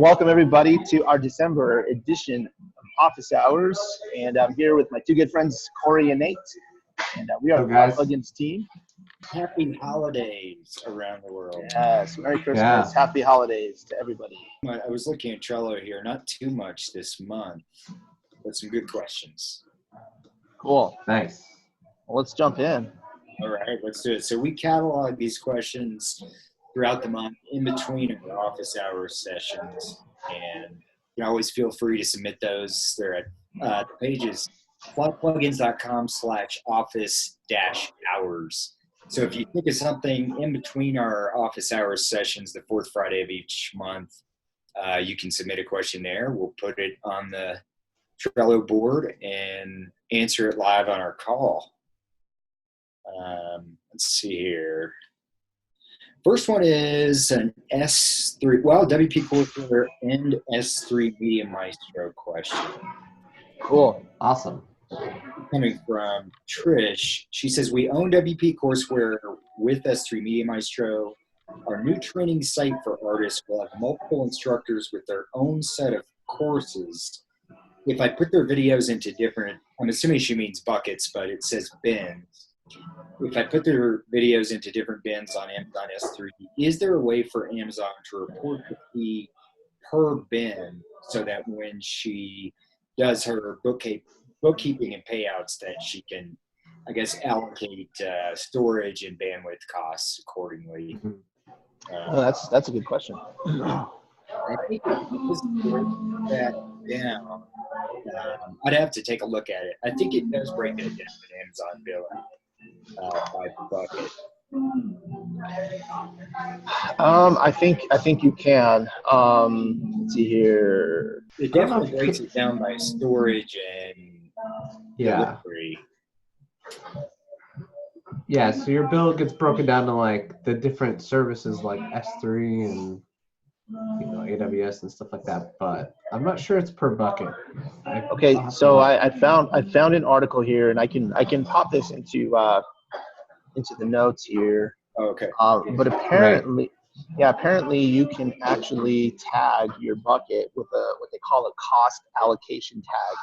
welcome everybody to our December edition of Office Hours. And I'm here with my two good friends, Corey and Nate. And we are the Plugins team. Happy holidays around the world. Yes, Merry Christmas, Happy holidays to everybody. I was looking at Trello here, not too much this month, but some good questions. Cool. Nice. Well, let's jump in. All right, let's do it. So we catalog these questions throughout the month in between our office hours sessions, and you can always feel free to submit those. They're at the pages plugins.com/office-hours. So if you think of something in between our office hours sessions, the fourth Friday of each month, you can submit a question there. We'll put it on the Trello board and answer it live on our call. Let's see here. First one is an S3, WP Courseware and S3 Media Maestro question. Cool. Awesome. Coming from Trish. She says, we own WP Courseware with S3 Media Maestro. Our new training site for artists will have multiple instructors with their own set of courses. If I put their videos into different, I'm assuming she means buckets, but it says bins. If I put their videos into different bins on Amazon S3, is there a way for Amazon to report the fee per bin so that when she does her bookkeeping and payouts that she can, I guess, allocate storage and bandwidth costs accordingly? That's a good question. I think just break that down. I'd have to take a look at it. I think it does break it down in Amazon billing by bucket. I think you can. Let's see here. It definitely breaks it down by storage and delivery. Yeah, so your bill gets broken down to like the different services like S3 and AWS and stuff like that, but I'm not sure it's per bucket. Okay, so I found an article here, and I can pop this into the notes here. Okay. But apparently, apparently you can actually tag your bucket with what they call a cost allocation tag,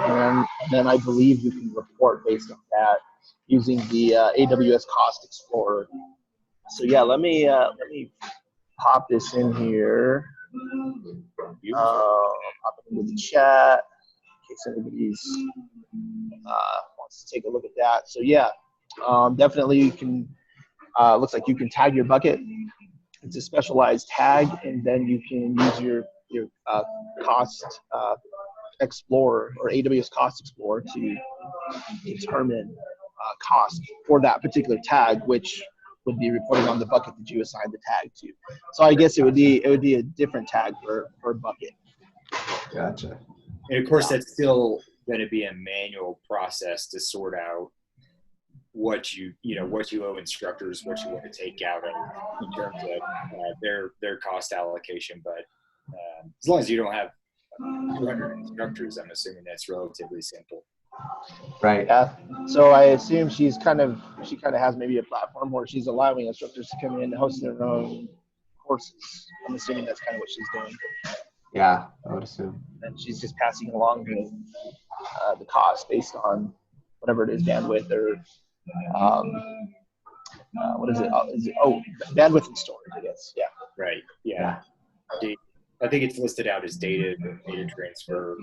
and then I believe you can report based on that using the AWS Cost Explorer. So yeah, let me pop this in here. Pop it into the chat in case anybody's wants to take a look at that. So yeah, definitely you can. Looks like you can tag your bucket. It's a specialized tag, and then you can use your Cost Explorer or AWS Cost Explorer to determine cost for that particular tag, which would be reporting on the bucket that you assigned the tag to. So I guess it would be a different tag per bucket. Gotcha. And of course, that's still going to be a manual process to sort out what you owe instructors, what you want to take out in terms of their cost allocation. But as long as you don't have 200 instructors, I'm assuming that's relatively simple. Right. Yeah. So I assume she kind of has maybe a platform where she's allowing instructors to come in and host their own courses. I'm assuming that's kind of what she's doing. Yeah, I would assume. And she's just passing along the cost based on whatever it is, bandwidth or what is it? Bandwidth and storage, I guess. Yeah. Right. Yeah. I think it's listed out as data transfer.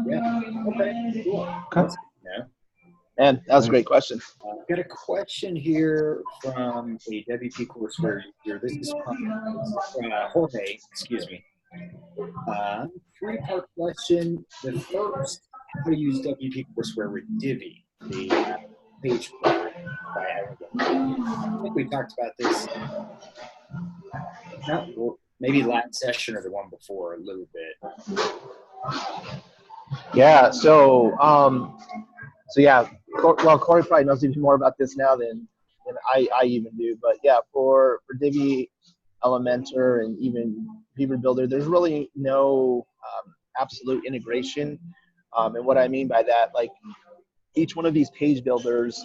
Yeah. Okay. Cool. Okay. And that was a great question. I've got a question here from a WP Courseware user. This is from Jorge. Excuse me. Three-part question. The first, how to use WP Courseware with Divi, the page builder by Aggregate. I think we talked about this. Maybe last session or the one before a little bit. Yeah. So yeah. Well, Corey probably knows even more about this now than I even do. But yeah, for Divi, Elementor, and even Beaver Builder, there's really no absolute integration. And what I mean by that, like each one of these page builders,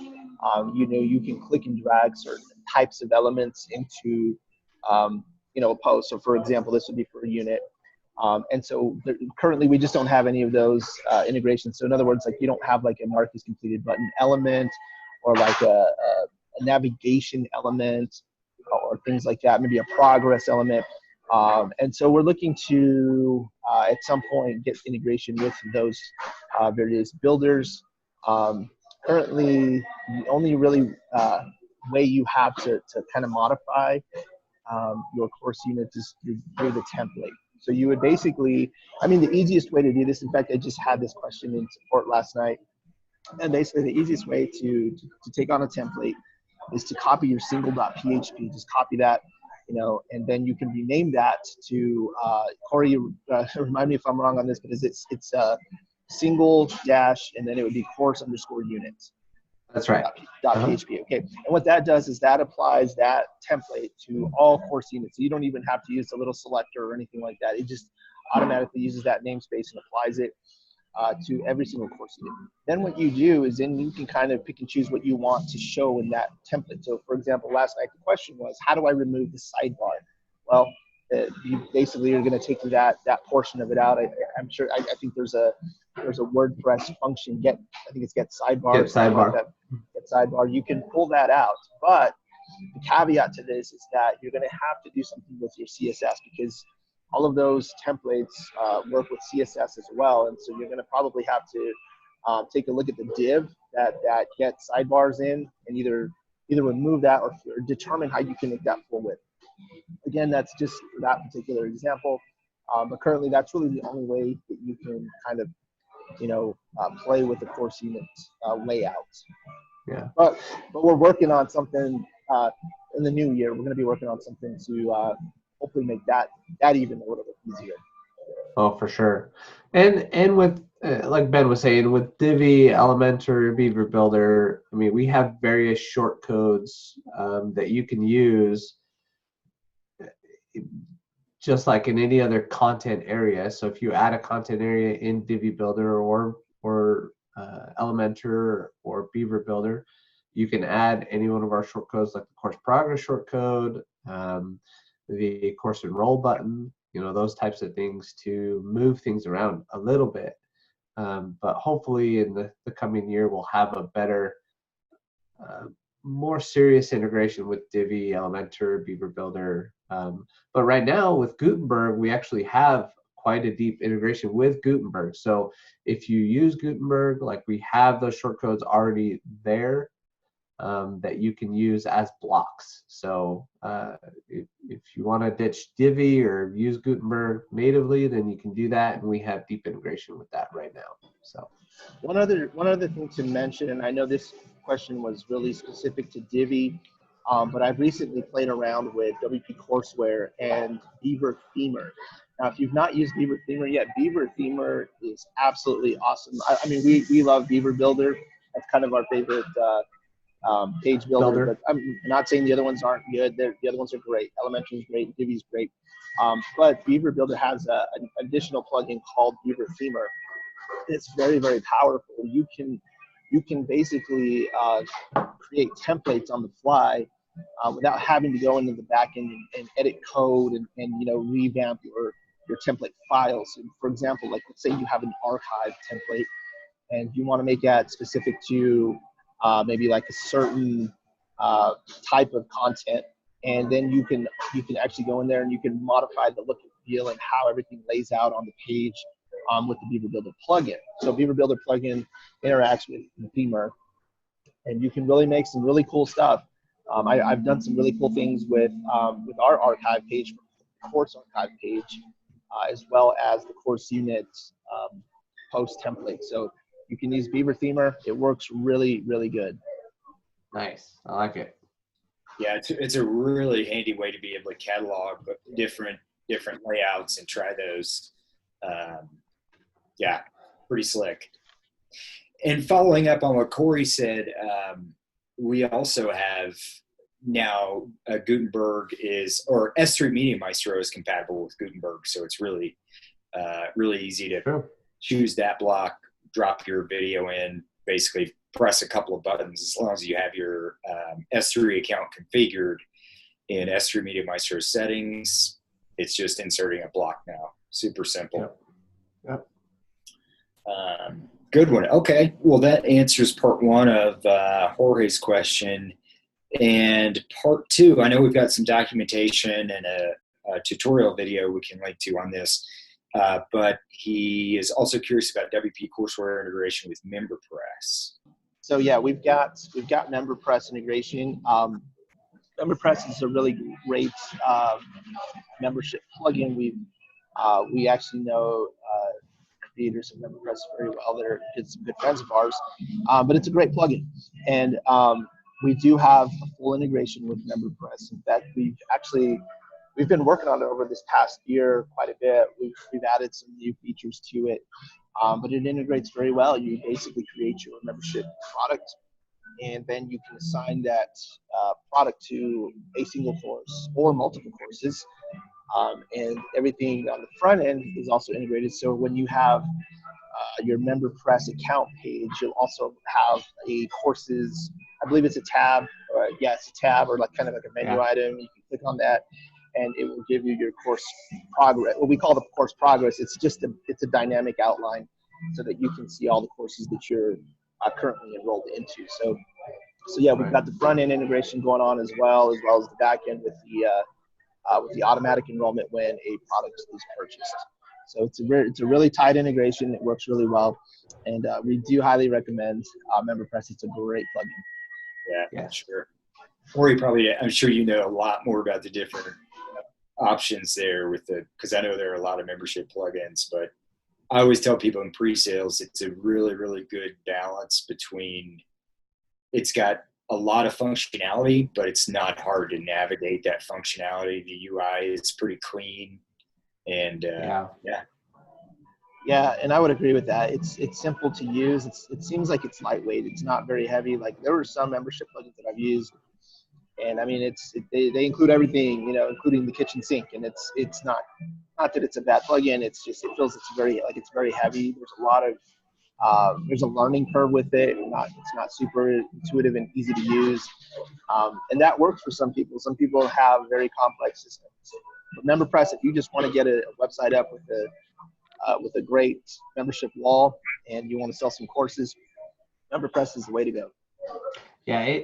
you can click and drag certain types of elements into a post. So for example, this would be for a unit. And so currently we just don't have any of those integrations. So in other words, like you don't have like a mark is completed button element, or like a navigation element, or things like that, maybe a progress element. And so we're looking to, at some point, get integration with those various builders. Currently, the only really way you have to kind of modify your course units is through the template. So you would basically, I mean, the easiest way to do this, in fact, I just had this question in support last night, and basically the easiest way to take on a template is to copy your single.php, just copy that, and then you can rename that to, Corey, remind me if I'm wrong on this, but it's single dash, and then it would be course underscore units. That's right. .php. Okay. And what that does is that applies that template to all course units. So you don't even have to use a little selector or anything like that. It just automatically uses that namespace and applies it to every single course unit. Then what you do is then you can kind of pick and choose what you want to show in that template. So for example, last night the question was, how do I remove the sidebar? Well, you basically are going to take that portion of it out. I'm sure. I think there's a WordPress function. I think it's get sidebar. Get sidebar. Like get sidebar. You can pull that out, but the caveat to this is that you're going to have to do something with your CSS, because all of those templates work with CSS as well, and so you're going to probably have to take a look at the div that get sidebars in, and either remove that or determine how you can make that full width. Again, that's just for that particular example, but currently that's really the only way that you can kind of, play with the course unit layout. Yeah. But we're working on something in the new year. We're going to be working on something to hopefully make that even a little bit easier. Oh, for sure. And with like Ben was saying, with Divi, Elementor, Beaver Builder, I mean, we have various short codes that you can use just like in any other content area. So if you add a content area in Divi Builder or Elementor or Beaver Builder, you can add any one of our short codes, like the course progress short code, the course enroll button, those types of things to move things around a little bit. But hopefully in the coming year, we'll have a better, more serious integration with Divi, Elementor, Beaver Builder. But right now with Gutenberg, we actually have quite a deep integration with Gutenberg. So if you use Gutenberg, like we have those short codes already there that you can use as blocks. So if you want to ditch Divi or use Gutenberg natively, then you can do that, and we have deep integration with that right now. So one other thing to mention, and I know this question was really specific to Divi, but I've recently played around with WP Courseware and Beaver Themer. Now, if you've not used Beaver Themer yet, Beaver Themer is absolutely awesome. I mean, we love Beaver Builder. That's kind of our favorite page builder, but I'm not saying the other ones aren't good. The other ones are great. Elementary is great. Divi's great. But Beaver Builder has an additional plugin called Beaver Themer. It's very, very powerful. You can basically create templates on the fly without having to go into the back end and edit code and revamp your template files. So for example, like let's say you have an archive template and you want to make that specific to maybe like a certain type of content, and then you can actually go in there and you can modify the look and feel and how everything lays out on the page with the Beaver Builder plugin. So Beaver Builder plugin interacts with the Themer, and you can really make some really cool stuff. I've done some really cool things with our archive page, course archive page, as well as the course units post template. So you can use Beaver Themer. It works really, really good. Nice. I like it. Yeah, it's a really handy way to be able to catalog different layouts and try those. Yeah, pretty slick. And following up on what Corey said, we also have now Gutenberg or S3 Media Maestro is compatible with Gutenberg, so it's really easy to choose that block, drop your video in, basically press a couple of buttons as long as you have your S3 account configured. in S3 Media Maestro settings. It's just inserting a block now. Super simple. Yep. Good one. Okay. Well, that answers part one of Jorge's question. And part two, I know we've got some documentation and a tutorial video we can link to on this. But he is also curious about WP Courseware integration with MemberPress. So yeah, we've got MemberPress integration. MemberPress is a really great membership plugin. We actually know creators of MemberPress very well. They're some good friends of ours, but it's a great plugin, and we do have a full integration with MemberPress. In fact, we've been working on it over this past year quite a bit. We've added some new features to it, but it integrates very well. You basically create your membership product, and then you can assign that product to a single course or multiple courses. And everything on the front end is also integrated. So when you have your MemberPress account page, you'll also have a courses, I believe it's a tab, it's a tab or like kind of like a menu item. You can click on that and it will give you your course progress. What we call the course progress, it's a dynamic outline so that you can see all the courses that you're currently enrolled into. So yeah, we've got the front end integration going on as well as the back end with the automatic enrollment when a product is purchased. So it's a really tight integration. It works really well, and we do highly recommend MemberPress. It's a great plugin. Yeah, sure. Or I'm sure you know a lot more about the different options there because I know there are a lot of membership plugins, but I always tell people in pre-sales, it's a really, really good balance between it's got a lot of functionality, but it's not hard to navigate that functionality. The UI is pretty clean, and yeah, and I would agree with that. It's simple to use. It seems like it's lightweight. It's not very heavy. Like there were some membership plugins that I've used, and I mean they include everything, including the kitchen sink, and it's not that it's a bad plugin. It's just it feels it's very heavy. There's a lot of there's a learning curve with it. It's not super intuitive and easy to use, and that works for some people. Some people have very complex systems. But MemberPress, if you just want to get a website up with a great membership wall and you want to sell some courses, MemberPress is the way to go. Yeah,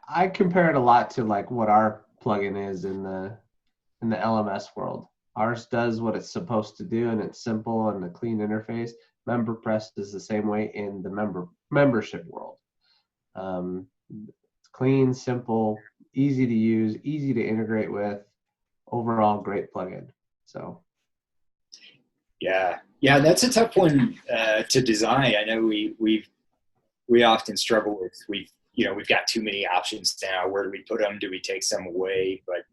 I compare it a lot to like what our plugin is in the LMS world. Ours does what it's supposed to do, and it's simple and a clean interface. MemberPress is the same way in the membership world. It's clean, simple, easy to use, easy to integrate with. Overall, great plugin. So. Yeah, that's a tough one to design. I know we often struggle with we've got too many options now. Where do we put them? Do we take some away? But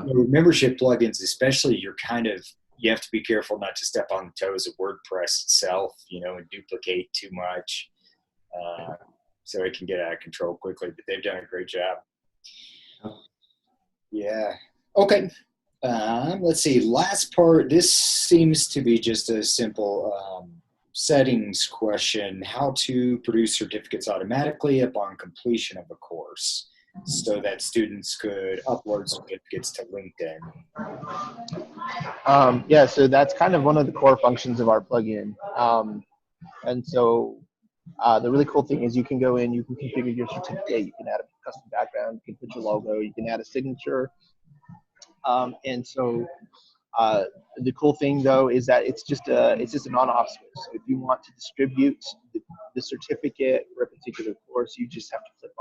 with membership plugins, especially, you have to be careful not to step on the toes of WordPress itself, and duplicate too much. So it can get out of control quickly, but they've done a great job. Yeah. Okay. Let's see. Last part. This seems to be just a simple settings question. How to produce certificates automatically upon completion of a course so that students could upload certificates to LinkedIn. So that's kind of one of the core functions of our plugin. And so the really cool thing is you can go in, you can configure your certificate, you can add a custom background, you can put your logo, you can add a signature. And so the cool thing though is that it's just an on-off switch. So if you want to distribute the certificate for a particular course, you just have to flip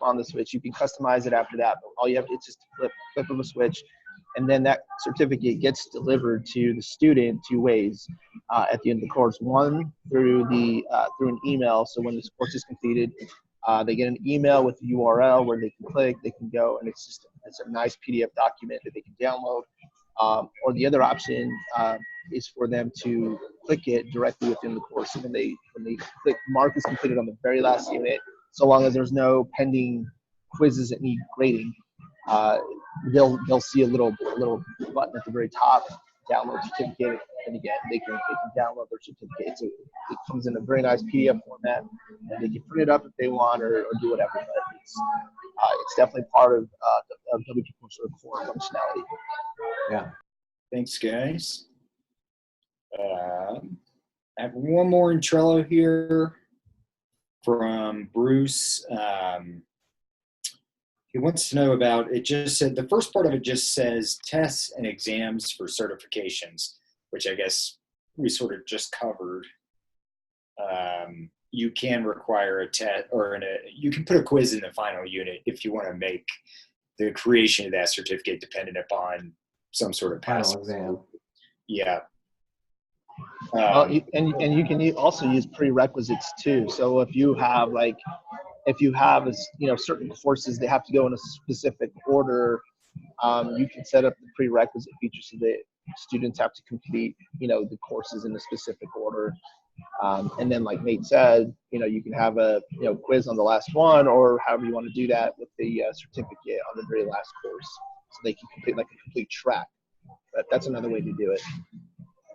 on the switch. You can customize it after that, but all you have to, it's just a flip of a switch, and then that certificate gets delivered to the student two ways at the end of the course. One through an email. So when this course is completed, they get an email with the URL where they can click, they can go, and it's a nice PDF document that they can download. Or the other option is for them to click it directly within the course. And when they click mark is completed on the very last unit, so long as there's no pending quizzes that need grading, they'll see a little button at the very top, download certificate, and again they can download their certificate. So it comes in a very nice PDF format, and they can print it up if they want or do whatever. But it's definitely part of WP Courseware core functionality. Yeah. Thanks, guys. I have one more in Trello here from Bruce. He wants to know about, it just said, the first part of it just says tests and exams for certifications, which I guess we sort of just covered. You can require a test, or you can put a quiz in the final unit if you want to make the creation of that certificate dependent upon some sort of Final passing exam. Yeah. Well, and you can also use prerequisites too. So if you have certain courses, they have to go in a specific order. You can set up the prerequisite feature so that students have to complete, the courses in a specific order. And then, like Nate said, you can have a quiz on the last one, or however you want to do that with the certificate on the very last course, so they can complete like a complete track. But that's another way to do it.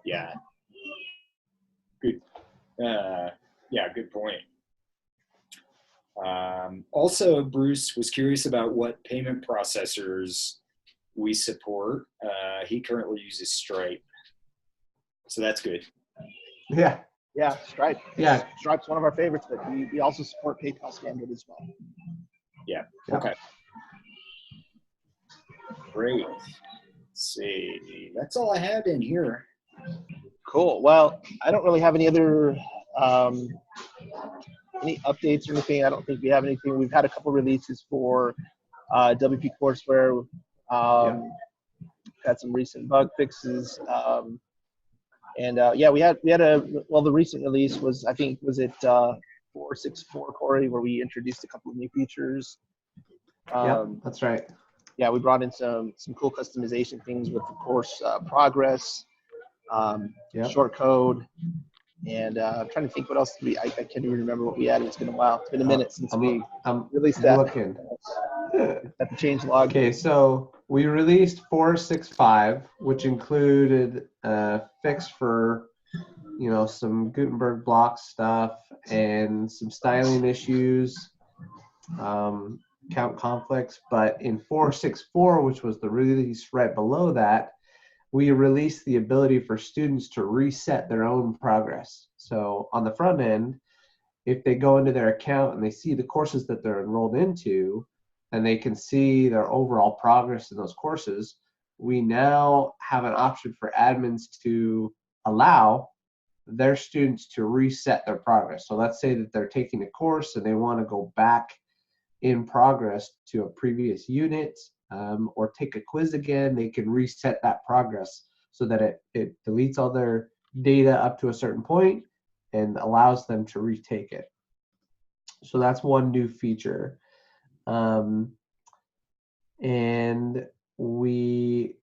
Yeah. Good. Yeah, good point. Also, Bruce was curious about what payment processors we support. He currently uses Stripe, so that's good. Yeah. Yeah, Stripe. Yeah. Stripe's one of our favorites, but we also support PayPal Standard as well. Yeah. Yep. Okay. Great. Let's see. That's all I had in here. Cool. Well, I don't really have any other any updates or anything. I don't think we have anything. We've had a couple releases for WP Courseware. Had some recent bug fixes. Yeah, we had the recent release was, I think, was it 4.6.4, Corey, where we introduced a couple of new features. Yeah, that's right. Yeah, we brought in some cool customization things with the course progress, short code, and I'm trying to think what else I can't even remember what we added. It's been a while. It's been a minute since we released that. Looking. At the change log. Okay, so we released 4.6.5, which included a fix for some Gutenberg block stuff and some styling issues, count conflicts. But in 4.6.4, which was the release right below that, we released the ability for students to reset their own progress. So on the front end, if they go into their account and they see the courses that they're enrolled into, and they can see their overall progress in those courses, we now have an option for admins to allow their students to reset their progress. So let's say that they're taking a course and they want to go back in progress to a previous unit, or take a quiz again. They can reset that progress so that it deletes all their data up to a certain point and allows them to retake it. So that's one new feature. And we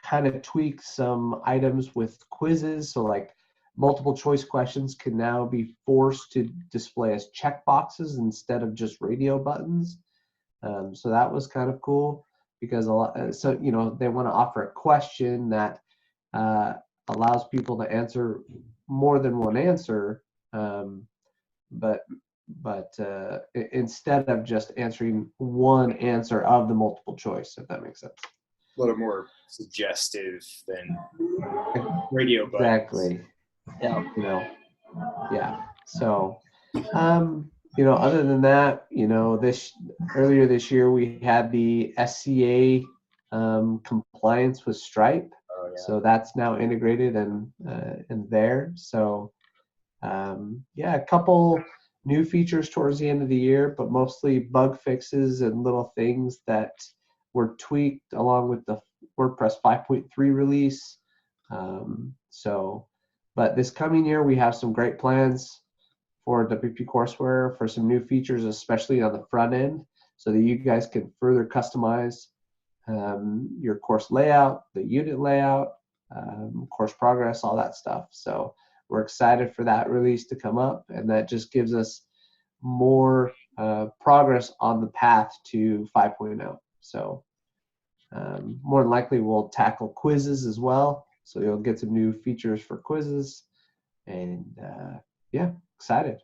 kind of tweaked some items with quizzes. So like multiple choice questions can now be forced to display as checkboxes instead of just radio buttons. So that was kind of cool because they want to offer a question that allows people to answer more than one answer, but instead of just answering one answer of the multiple choice, if that makes sense. A little more suggestive than radio buttons. Exactly. Yeah. So, other than that, earlier this year we had the SCA compliance with Stripe. Oh, yeah. So that's now integrated and there. So, a couple new features towards the end of the year, but mostly bug fixes and little things that were tweaked along with the WordPress 5.3 release. But this coming year, we have some great plans for WP Courseware for some new features, especially on the front end, so that you guys can further customize your course layout, the unit layout, course progress, all that stuff. So we're excited for that release to come up, and that just gives us more progress on the path to 5.0. So more than likely we'll tackle quizzes as well. So you'll get some new features for quizzes, and excited.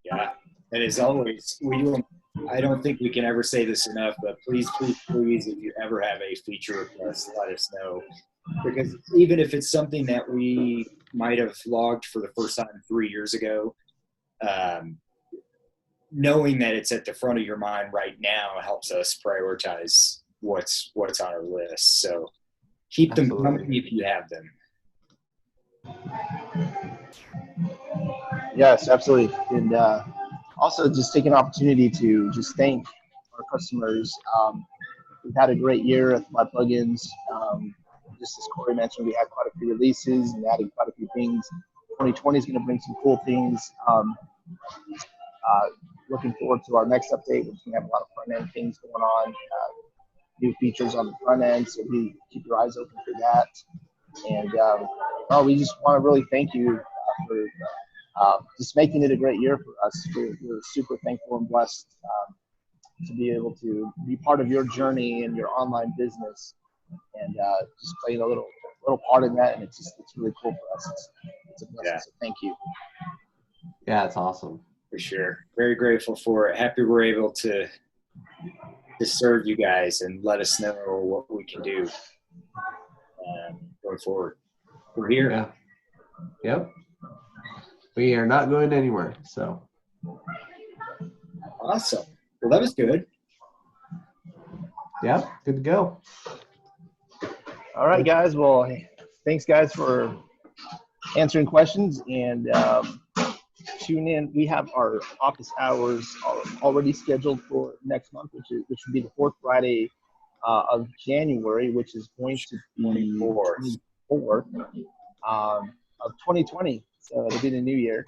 Yeah, and as always, we do them I don't think we can ever say this enough, but please, please, please, if you ever have a feature request, let us know. Because even if it's something that we might have logged for the first time 3 years ago, knowing that it's at the front of your mind right now helps us prioritize what's on our list. So keep them coming if you have them. Yes, absolutely. And also just take an opportunity to just thank our customers. We've had a great year with my plugins. Just as Corey mentioned, we had quite a few releases and added quite a few things. 2020 is going to bring some cool things. Looking forward to our next update, which we have a lot of front end things going on, new features on the front end. So we keep your eyes open for that. And we just want to really thank you for just making it a great year for us. We're super thankful and blessed to be able to be part of your journey and your online business, and just playing a little part in that. And it's really cool for us. It's a blessing. Yeah. So thank you. Yeah, it's awesome. For sure. Very grateful for it. Happy we're able to serve you guys and let us know what we can do going forward. We're here. Yeah. Yep. We are not going anywhere. So. Awesome. Well, that was good. Yeah, good to go. All right, guys. Well, thanks, guys, for answering questions, and tune in. We have our office hours already scheduled for next month, which would be the fourth Friday of January, which is going to be 24th of 2020. So it'll be the new year,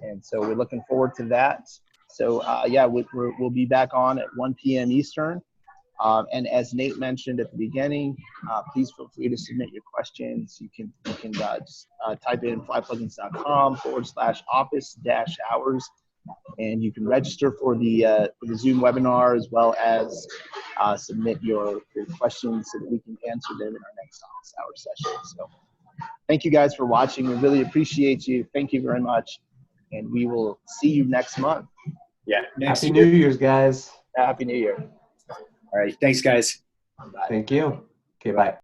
and so we're looking forward to that. So yeah, we'll be back on at 1 p.m. Eastern. And as Nate mentioned at the beginning, please feel free to submit your questions. You can just type in flyplugins.com/office-hours, and you can register for the Zoom webinar, as well as submit your questions so that we can answer them in our next office hour session. So thank you guys for watching. We really appreciate you. Thank you very much. And we will see you next month. Yeah. Happy New Year's, guys. Happy New Year. All right. Thanks, guys. Thank you. Okay, bye.